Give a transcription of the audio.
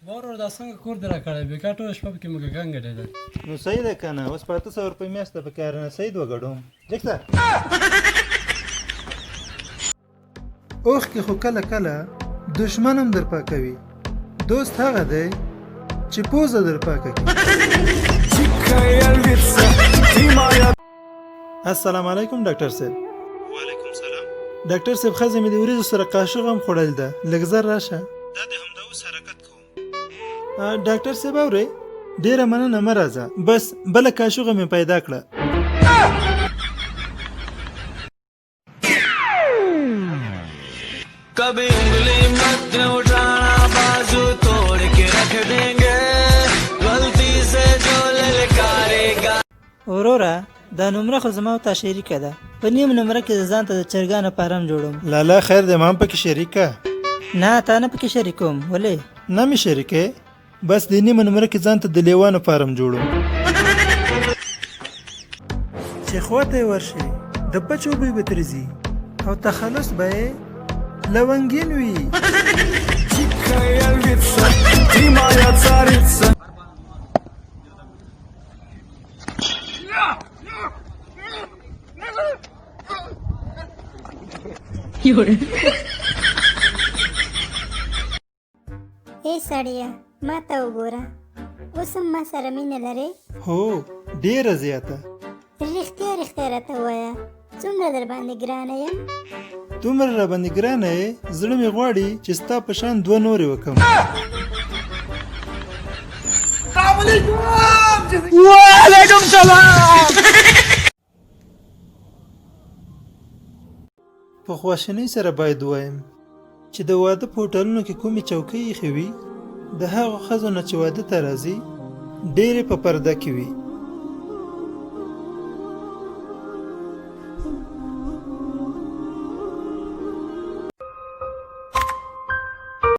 ورور دا څنګه کور دې راکړی بېګا ټوله شپه پکې موږ ګنګټېدل. نو صحیح ده که نه، اوس په 800 روپۍ میاشت ته پکې هرنه سید وګډوم. جګ شه. اوښکې خو کله کله دشمن هم در پاکوي. دوست هغه دی چې پوزه در پاکه کړي. السلام علیکم ډاکټر صاحب. وعلیکم سلام. ډاکټر صاحب ښځې مې د وریځو سره قاشق هم خوړل ده، لږ زر راشه. دا د همدا اوس حرکت کوم. ډاکټر صاحب اورئ، ډېره مننه مه راځه، بس بله قاشقه مې پیدا کړه. कभी उंगली मत उठाना बाजू तोड़ के रख देंगे गलती से जो ललकारेगा. وروره دا نمره خو زما او تا شریکه ده. په نیم نمره کې ځان ته د چرګانو فارم جوړوم. لالا خیر دی، ما هم پکې شریکه. نه تا نه پکې شریکوم. ولې؟ نه مې شریکې، بس د نیمه نمره کې ځان ته د لیوانو فارم جوړوم. چې خواته یې ورشي د پچو بوی به ترې ځي او تخلص به یې لونګین وي. ای سړیه ما ته وګوره، اوس هم ما سره مینه لرې؟ هو ډېره زیاته. رښتیا رښتیا راته ووایه، څومره در باندې ګرانه یم؟ دومره را باندې ګرانه یې، زړه مې غواړي چې ستا په شان دوه نورې وکړم. वालेकुम सलाम. په خواشینۍ سره باید ووایم چې د واده په هوټلونو کې کومې چوکۍ ایښې وي، د هغو ښځو نه چې واده ته راځي ډېرې په پرده کې وي.